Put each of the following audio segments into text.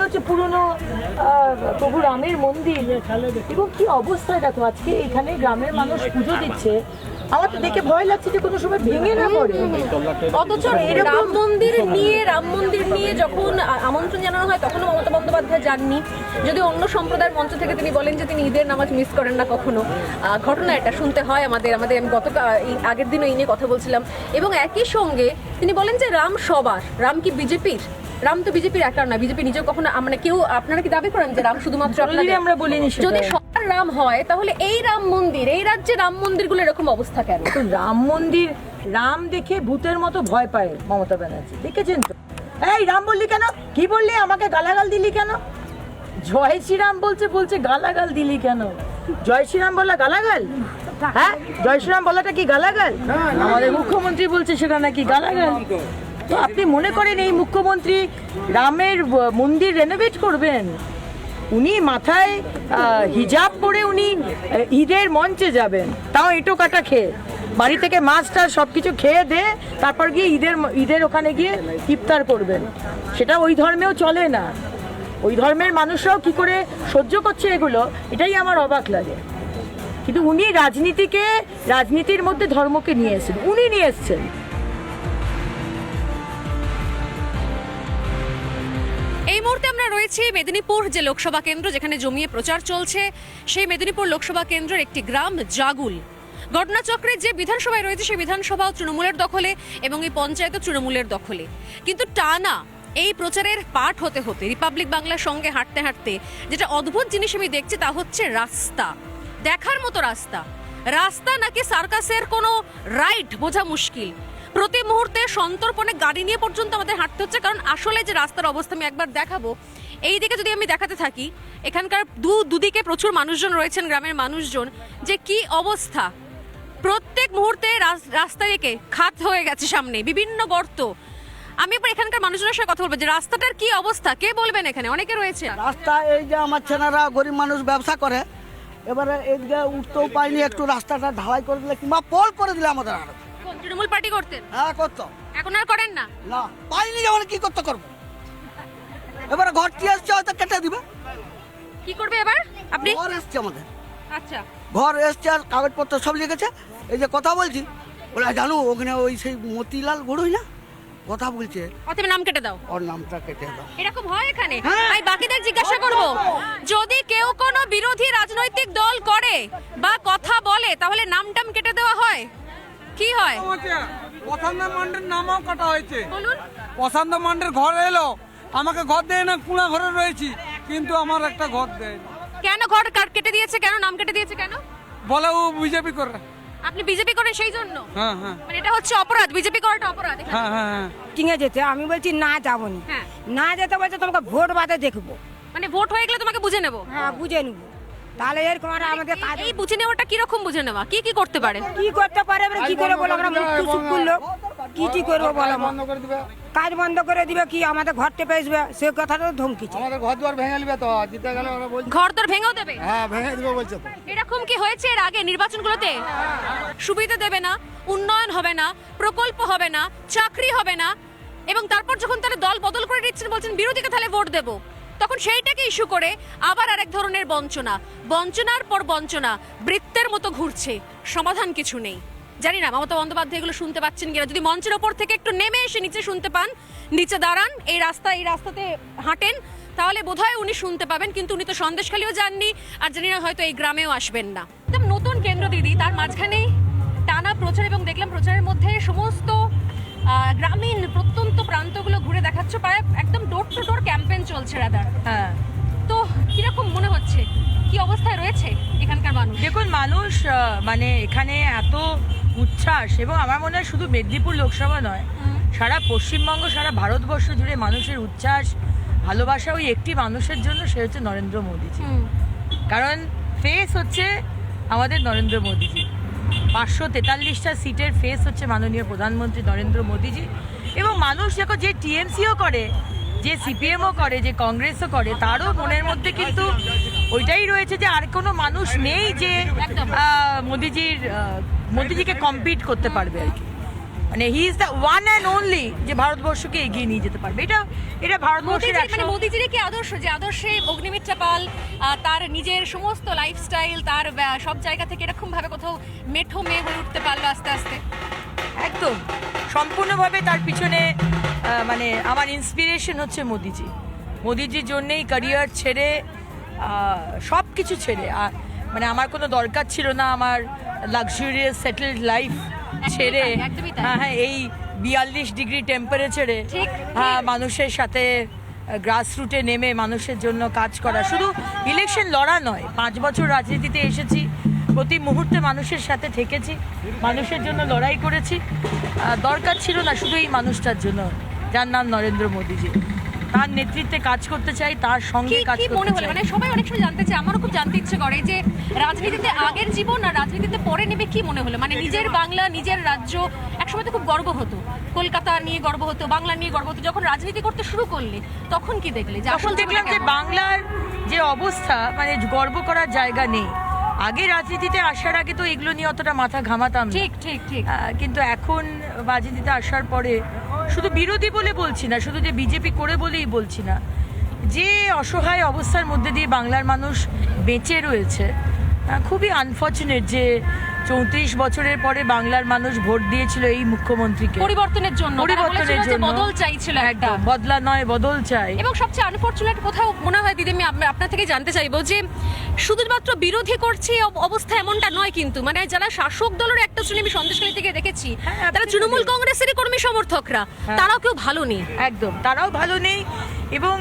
হচ্ছে পুরনো প্রভু রামের মন্দির, এবং কি অবস্থায় দেখো আজকে এখানে গ্রামের মানুষ পুজো দিচ্ছে। আমার তো দেখে ভয় লাগছে যে কোনো সময় ভেঙে না পড়ে। অথচ রাম মন্দির নিয়ে যখন আমন্ত্রণ জানানো হয় তখনও মমতা বন্দ্যোপাধ্যায় যাননি, যদি অন্য সম্প্রদায়ের মঞ্চ থেকে তিনি বলেন যে তিনি ঈদের নামাজ মিস করেন না কখনো। ঘটনা এটা শুনতে হয় আমাদের আমি আগের দিনও এই নিয়ে কথা বলছিলাম। এবং একই সঙ্গে তিনি বলেন যে রাম সবার, রাম কি বিজেপির? রাম তো বিজেপির একার না, বিজেপি নিজেও কখনো মানে কেউ, আপনারা কি দাবি করেন যে রাম শুধুমাত্র আপনাদের? আমরা বলিনি। যদি সবার রাম হয় তাহলে এই রাম মন্দির, এই রাজ্যে রাম মন্দিরগুলো এরকম অবস্থা কেন? রাম মন্দির, রাম দেখে ভূতের মতো ভয় পায় মমতা ব্যানার্জি, দেখেছেন তো? এই রাম বললি কেন, কি বললি, আমাকে গালাগাল দিলি কেন? জয় শ্রীরাম বলছে গালাগাল দিলি কেন? জয় শ্রীরাম বলা গালাগাল? হ্যাঁ, জয় শ্রীরাম বলাটা কি গালাগাল? আমাদের মুখ্যমন্ত্রী বলছে সেটা নাকি গালাগাল। তো আপনি মনে করেন এই মুখ্যমন্ত্রী রামের মন্দির রেনোভেট করবেন? উনি মাথায় হিজাব পরে উনি ঈদের মঞ্চে যাবেন, তাও এঁটো কাটা খেয়ে, বাড়ি থেকে মাছ টাছ সব কিছু খেয়ে দে, তারপর গিয়ে ঈদের ওখানে গিয়ে ইফতার করবেন। সেটা ওই ধর্মেও চলে না। ওই ধর্মের মানুষরাও কি করে সহ্য করছে এগুলো, এটাই আমার অবাক লাগে। কিন্তু উনি রাজনীতির মধ্যে ধর্মকে নিয়ে এসেছেন, উনি নিয়ে এসেছেন। এই মুহূর্তে আমরা রয়েছি মেদিনীপুর যে লোকসভা কেন্দ্র, যেখানে জমিয়ে প্রচার চলছে, সেই মেদিনীপুর লোকসভা কেন্দ্রের একটি গ্রাম জাগুল। ঘটনাচক্রে যে বিধানসভায় রয়েছে সেই বিধানসভাও তৃণমূলের দখলে এবং এই পঞ্চায়েতও তৃণমূলের দখলে। কিন্তু টানা এই প্রচারের পাঠ হতে হতে রিপাবলিক বাংলার সঙ্গে হাঁটতে হাঁটতে যেটা অদ্ভুত জিনিস আমি দেখছি তা হচ্ছে রাস্তা, দেখার মতো রাস্তা নাকি সার্কাসের কোনো রাইড বোঝা মুশকিল। প্রতি মুহূর্তে সন্তর্পণে গাড়ি নিয়ে পর্যন্ত আমাদের হাঁটতে হচ্ছে, কারণ আসলে যে রাস্তার অবস্থা আমি একবার দেখাবো। এই দিকে যদি আমি দেখাতে থাকি, এখানকার দুদিকে প্রচুর মানুষজন রয়েছেন, গ্রামের মানুষজন, যে কি অবস্থা। প্রত্যেক মুহূর্তে রাস্তা দিকে খাত হয়ে গেছে, সামনে বিভিন্ন গর্ত। আমি এবার এখানকার মানুষজনের সাথে কথা বলবো যে রাস্তাটার কি অবস্থা, কে বলবেন? এখানে অনেকে রয়েছে। রাস্তা এই যে আমার ছেলেরা গরিব মানুষ ব্যবসা করে, এবারে এদিকে উঠতেও পাইনি, একটু রাস্তাটা ঢালাই করে দিলে কিংবা পোল করে দিলে আমাদের আর তৃণমূল পার্টি করতেন? হ্যাঁ করতো, এখন আর করেন না? না, পাইনি যখন কি করতে করবো। এবারে ঘরটি এসছে, হয়তো কেটে দিবে। কি করবে এবার আপনি? ঘর এসছে আমাদের, আচ্ছা ঘর এসছে আর কাগজপত্র সব লিখেছে। এই যে কথা বলছি, বলে জানো ওখানে ওই সেই মতিলাল গড়ই না কথা বলছে, অতএব নাম কেটে দাও, ওর নামটা কেটে দাও। এরকম হয় এখানে? হ্যাঁ। আমি বাকিদের জিজ্ঞাসা করব, যদি কেউ কোনো বিরোধী রাজনৈতিক দল করে বা কথা বলে তাহলে নামটাম কেটে দেওয়া হয়? কি হয়? পছন্দ মান্ডের নামও কাটা হয়েছে। বলুন। পছন্দ মান্ডের ঘর এলো, আমাকে ঘর দেয় না, কুড়া ঘরে রয়েছি, কিন্তু আমার একটা ঘর দেয় না। কেন ঘর কেটে দিয়েছে, কেন নাম কেটে দিয়েছে, কেন? বলে ও বিজেপি করে। আপনি বিজেপি করেন সেই জন্য? হ্যাঁ হ্যাঁ মানে এটা হচ্ছে অপরাধ, বিজেপি করাটা অপরাধ এখানে? হ্যাঁ হ্যাঁ। মিটিংয়ে যেতে আমি বলছি না যাবো না, হ্যাঁ। না যেতে বলছে তোমাকে ভোট বাদে দেখবো। মানে ভোট হয়ে গেলে তোমাকে বুঝে নেব? হ্যাঁ বুঝে নেবো, তাহলে এরকম আর আমাদের কাজ। এই বুঝে নেওয়াটা কিরকম বুঝে নেওয়া? কি কি করতে পারে? কি করতে পারে এবারে, কি করে বলো, আমরা মুক্তি সুখ লোক কি করবো বলো? বন্ধ করে দিবে, কাজ বন্ধ করে দিবে, কি আমাদের ঘর টেপে আসবে, সে কথাটা ধমকিছে। আমাদের ঘর দুয়ার ভেঙে নিবে, তো জিতে গেলে ওরা বলছে ঘর তোর ভেঙেও দেবে? হ্যাঁ ভেঙে দিবে বলছে তো। এরকম কি হয়েছে এর আগে নির্বাচনগুলোতে? সুবিধা দেবে না, উন্নয়ন হবে না, প্রকল্প হবে না, চাকরি হবে না, এবং তারপর যখন তারা দল বদল করে দিচ্ছেন, বলছেন বিরোধীকে তাহলে ভোট দেবো, তখন সেইটাকে ইস্যু করে আবার আরেক ধরনের বঞ্চনার পর বঞ্চনা বৃত্তের মতো ঘুরছে, সমাধান কিছু নেই। জানি না মমতা বন্দ্যোপাধ্যায় এগুলো শুনতে পাচ্ছেন কিনা। যদি মঞ্চের ওপর থেকে একটু নেমে এসে নিচে শুনতে পান, নিচে দাঁড়ান, এই রাস্তাতে হাঁটেন, তাহলে বোধহয় উনি শুনতে পাবেন। কিন্তু উনি তো সন্দেশখালিও যাননি, আর জানি না হয়তো এই গ্রামেও আসবেন না। একদম নতুন কেন্দ্র দিদি, তার মাঝখানেই টানা প্রচার, এবং দেখলাম প্রচারের মধ্যে সমস্ত গ্রামীণ প্রত্যন্ত প্রান্তগুলো ঘুরে দেখাচ্ছে, প্রায় একদম ডোর টু ডোর ক্যাম্পেইন চলছে রাদার। হ্যাঁ, তো কিরকম মনে হচ্ছে, কি অবস্থায় রয়েছে এখানকার মানুষ? দেখুন মানুষ মানে এখানে এত উচ্ছ্বাস, এবং আমার মনে হয় শুধু মেদিনীপুর লোকসভা নয়, সারা পশ্চিমবঙ্গ, সারা ভারতবর্ষ জুড়ে মানুষের উচ্ছ্বাস, ভালোবাসা ওই একটি মানুষের জন্য, সে হচ্ছে নরেন্দ্র মোদীজি। কারণ ফেস হচ্ছে আমাদের নরেন্দ্র মোদীজি, 543টা সিটের ফেস হচ্ছে মাননীয় প্রধানমন্ত্রী নরেন্দ্র মোদীজি। এবং মানুষ দেখো, যে টিএমসিও করে, যে সিপিএমও করে, যে কংগ্রেসও করে, তারও মনের মধ্যে কিন্তু ওইটাই রয়েছে যে আর কোনো মানুষ নেই যে মোদিজিকে কম্পিট করতে পারবে আর কি। মানে he is the one and only যে ভারতবর্ষকে এগিয়ে নিয়ে যেতে পারবে। এটা ভারতবর্ষের মানে মোদিজির কি আদর্শ, যে আদর্শে অগ্নিমিত্রা পাল তার নিজের সমস্ত লাইফস্টাইল, তার সব জায়গা থেকে এরকম ভাবে কোথাও মেঠো মেয়ে হয়ে উঠতে পারলো আস্তে আস্তে। একদম সম্পূর্ণভাবে তার পিছনে মানে আমার ইন্সপিরেশন হচ্ছে মোদিজির জন্যেই ক্যারিয়ার ছেড়ে সব কিছু ছেড়ে মানে আমার কোনো দরকার ছিল না আমার লাক্সারিয়াস সেটেলড লাইফ ছেড়ে একদমই তাই। হ্যাঁ এই 42 ডিগ্রি টেম্পারেচারে ঠিক, মানুষের সাথে গ্রাসরুটে নেমে মানুষের জন্য কাজ করা, শুধু ইলেকশন লড়া নয়, 5 বছর রাজনীতিতে এসেছি, প্রতি মুহূর্তে মানুষের সাথে থেকেছি, মানুষের জন্য লড়াই করেছি। দরকার ছিল না শুধু এই মানুষটার জন্য যার নাম নরেন্দ্র মোদীজি, তার নেতৃত্বে কাজ করতে চাই, তার সঙ্গে কাজ কি মনে করতে হলো, চাই। মানে সবাই অনেক সময় জানতে চায়, আমারও খুব জানতে ইচ্ছে করে যে রাজনীতিতে আগের জীবন আর রাজনীতিতে পরে নেবে কি মনে হলো, মানে নিজের বাংলা নিজের রাজ্য একসময় তো খুব গর্ব হতো, কলকাতা নিয়ে গর্ব হতো, বাংলা নিয়ে গর্ব হতো, যখন রাজনীতি করতে শুরু করলে তখন কি দেখলে? যে তখন আসল দেখলাম যে বাংলার যে অবস্থা, মানে গর্ব করার জায়গা নেই। আগে রাজনীতিতে আসার আগে তো এগুলো নিয়ে অতটা মাথা ঘামাতাম না। ঠিক ঠিক ঠিক। কিন্তু এখন রাজনীতিতে আসার পরে শুধু বিরোধী বলে বলছি না, শুধু যে বিজেপি করে বলেই বলছি না, যে অসহায় অবস্থার মধ্যে দিয়ে বাংলার মানুষ বেঁচে রয়েছে, খুবই আনফর্চুনেট যে 34 বছরের পরে বাংলার মানুষ ভোট দিয়েছিল এই মুখ্যমন্ত্রীকে পরিবর্তনের জন্য, বদল চাইছিল, একটা একদম বদলা নয় বদল চাই। এবং সবচেয়ে আনফর্চুনেট কোথাও মনে হয় দিদি, আমি আপনার থেকে জানতে চাইবো যে শুধুমাত্র বিরোধী করছে অবস্থা এমনটা নয়, কিন্তু মানে যারা শাসক দলের একটা শ্রেণী, আমি সন্দেশখালী থেকে দেখেছি, তারা তৃণমূল কংগ্রেসেরই কর্মী সমর্থকরা, তারাও কেউ ভালো নেই। একদম তারাও ভালো নেই, এবং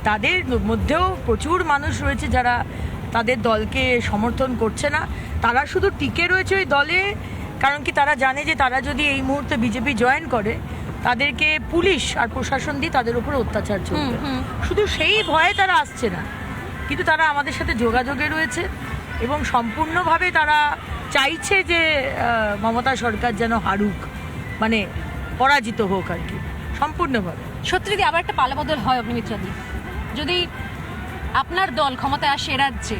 তাদের মধ্যেও প্রচুর মানুষ রয়েছে যারা তাদের দলকে সমর্থন করছে না, তারা শুধু টিকে রয়েছে ওই দলে, কারণ কি তারা জানে যে তারা যদি এই মুহূর্তে বিজেপি জয়েন করে তাদেরকে পুলিশ আর প্রশাসন দিয়ে তাদের উপর অত্যাচার চলবে, শুধু সেই ভয়ে তারা আসছে না, কিন্তু তারা আমাদের সাথে যোগাযোগে রয়েছে এবং সম্পূর্ণভাবে তারা চাইছে যে মমতা সরকার যেন হারুক, মানে পরাজিত হোক আর কি, সম্পূর্ণভাবে। সত্যি যদি আবার একটা পালাবদল হয় অগ্নিমিত্রাদি, যদি আপনার দল ক্ষমতায় আসে এ রাজ্যে,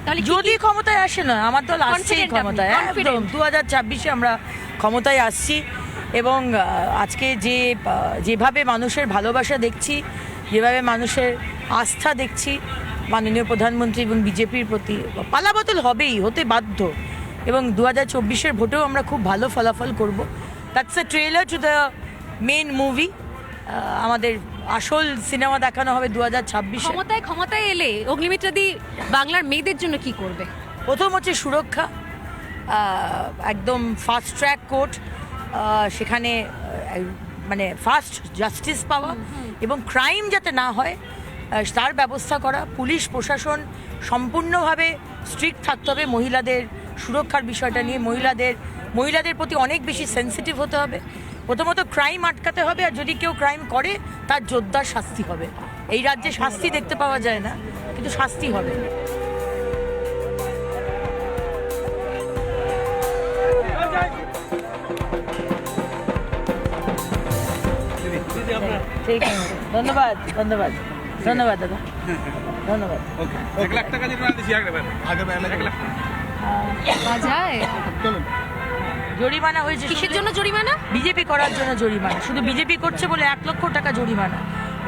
তাহলে যদি ক্ষমতায় আসে না, আমার দল আসছেই Confident ক্ষমতায়, আপনি, একদম confident। 2026-এ আমরা ক্ষমতায় আসছি, এবং আজকে যেভাবে মানুষের ভালোবাসা দেখছি, যেভাবে মানুষের আস্থা দেখছি মাননীয় প্রধানমন্ত্রী এবং বিজেপির প্রতি, পালাবদল হবেই, হতে বাধ্য, এবং 2024-এর ভোটেও আমরা খুব ভালো ফলাফল করব। That's a trailer to the main movie. আমাদের আসল সিনেমা দেখানো হবে 2026-এ। ক্ষমতায় এলে অগ্নিমিত্রাদি বাংলার মেয়েদের জন্য কি করবে? প্রথম হচ্ছে সুরক্ষা, একদম ফাস্ট ট্র্যাক কোর্ট, সেখানে মানে ফাস্ট জাস্টিস পাওয়া, এবং ক্রাইম যাতে না হয় তার ব্যবস্থা করা। পুলিশ প্রশাসন সম্পূর্ণভাবে স্ট্রিক্ট থাকতে হবে মহিলাদের সুরক্ষার বিষয়টা নিয়ে, মহিলাদের প্রতি অনেক বেশি সেন্সিটিভ হতে হবে। প্রথমত ক্রাইম আটকাতে হবে, আর যদি কেউ ক্রাইম করে তার জোরদার শাস্তি হবে। এই রাজ্যে শাস্তি দেখতে পাওয়া যায় না, কিন্তু শাস্তি হবে। ঠিক আছে, ধন্যবাদ ধন্যবাদ ধন্যবাদ দাদা, ধন্যবাদ। যায় জরিমানা হয়েছে কিসের জন্য জরিমানা? বিজেপি করার জন্য জরিমানা, শুধু বিজেপি করছে বলে 1 লক্ষ টাকা জরিমানা,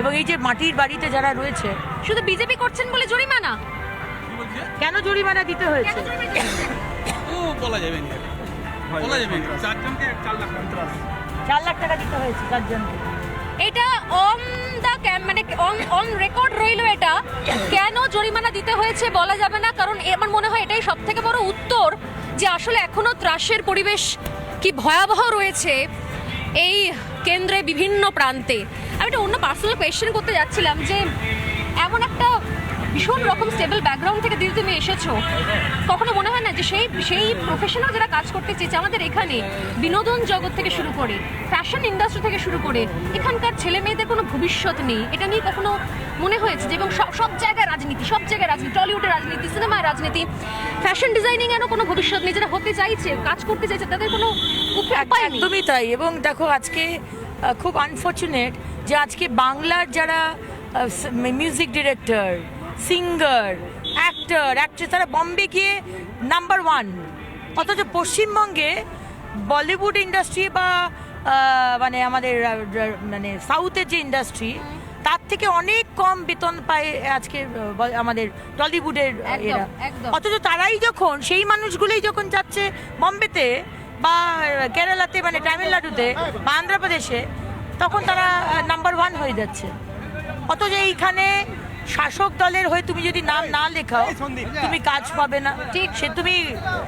এবং এই যে মাটির বাড়িতে যারা রয়েছে, শুধু বিজেপি করছেন বলে জরিমানা? কেন জরিমানা দিতে হয়েছে? বলা যাবে না, বলা যাবে না। 4 লাখ টাকা দিতে হয়েছে 4 জনকে। এটা অন দা মানে অন রেকর্ড রইল, এটা কেন জরিমানা দিতে হয়েছে বলা যাবে না, কারণ আমার মনে হয় এটাই সব থেকে বড় উত্তর যে আসলে এখনো ত্রাসের পরিবেশ কি ভয়াবহ রয়েছে এই কেন্দ্রে বিভিন্ন প্রান্তে। আমি একটা অন্য পার্সোনাল কোয়েশ্চেন করতে যাচ্ছিলাম যে এমন একটা ভীষণ রকম স্টেবল ব্যাকগ্রাউন্ড থেকে দিদি তুমি এসেছো, কখনো মনে হয় না যে সেই প্রফেশনাল যারা কাজ করতে চেয়েছে আমাদের এখানে, বিনোদন জগৎ থেকে শুরু করে ফ্যাশন ইন্ডাস্ট্রি থেকে শুরু করে এখানকার ছেলে মেয়েদের কোনো ভবিষ্যৎ নেই, এটা নিয়ে কখনো মনে হয়েছে যে? এবং সব জায়গায় রাজনীতি, টলিউডের রাজনীতি, সিনেমায় রাজনীতি, ফ্যাশন ডিজাইনিং এরও কোনো ভবিষ্যৎ নেই, যারা হতে চাইছে, কাজ করতে চাইছে তাদের কোনো উপায় নেই। একদমই তাই, এবং দেখো আজকে খুব আনফর্চুনেট যে আজকে বাংলার যারা মিউজিক ডিরেক্টর, সিঙ্গার, অ্যাক্ট্রেস, তারা বম্বে গিয়ে নাম্বার 1, অথচ পশ্চিমবঙ্গে বলিউড ইন্ডাস্ট্রি বা মানে আমাদের মানে সাউথের যে ইন্ডাস্ট্রি তার থেকে অনেক কম বেতন পায় আজকে আমাদের টলিউডের এরা। একদম। অথচ তারাই যখন সেই মানুষগুলোই যখন যাচ্ছে বম্বেতে বা কেরালাতে মানে তামিলনাড়ুতে বা আন্ধ্রপ্রদেশে, তখন তারা নাম্বার 1 হয়ে যাচ্ছে। অথচ এইখানে শাসক দলের হয়ে তুমি যদি নাম না লেখাও তুমি কাজ পাবে না। ঠিক, সে তুমি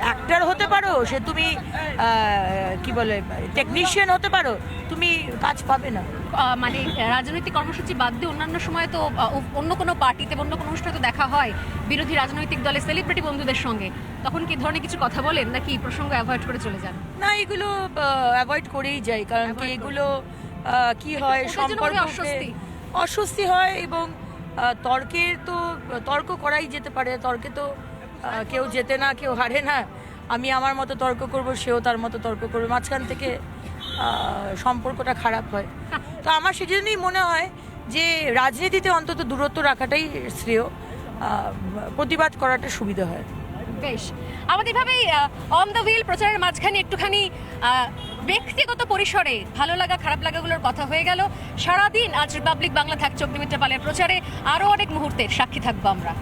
অ্যাক্টর হতে পারো, সে তুমি কি বলে টেকনিশিয়ান হতে পারো, তুমি কাজ পাবে না। মানে রাজনৈতিক কর্মসূচি বাদ দিয়ে অন্যান্য সময় তো অন্য কোনো পার্টিতে অন্য কোনো অনুষ্ঠানে তো দেখা হয় বিরোধী রাজনৈতিক দলের সেলিব্রিটি বন্ধুদের সঙ্গে, তখন কি ধরনের কিছু কথা বলেন নাকি এই প্রসঙ্গ অ্যাভয়েড করে চলে যান? না, এগুলো অ্যাভয়েড করেই যাই, কারণ কি এগুলো কি হয় সম্পর্ক অস্বস্তি হয় এবং তর্কের তো তর্ক করাই যেতে পারে। তর্কে তো কেউ জেতে না, কেউ হারে না। আমি আমার মতো তর্ক করব, সেও তার মতো তর্ক করবে, মাঝখান থেকে সম্পর্কটা খারাপ হয়। তো আমার সেজন্যই মনে হয় যে রাজনীতিতে অন্তত দূরত্ব রাখাটাই শ্রেয়, প্রতিবাদ করাটা সুবিধা হয়। বেশ, আমাদের ভাবেই অন দ্য হুইল প্রচারের মাঝখানে একটুখানি ব্যক্তিগত পরিসরে ভালো লাগা খারাপ লাগাগুলোর কথা হয়ে গেল। সারাদিন আজ রিপাবলিক বাংলা থাকছে অগ্নিমিত্রা পালের প্রচারে, আরও অনেক মুহূর্তের সাক্ষী থাকবো আমরা।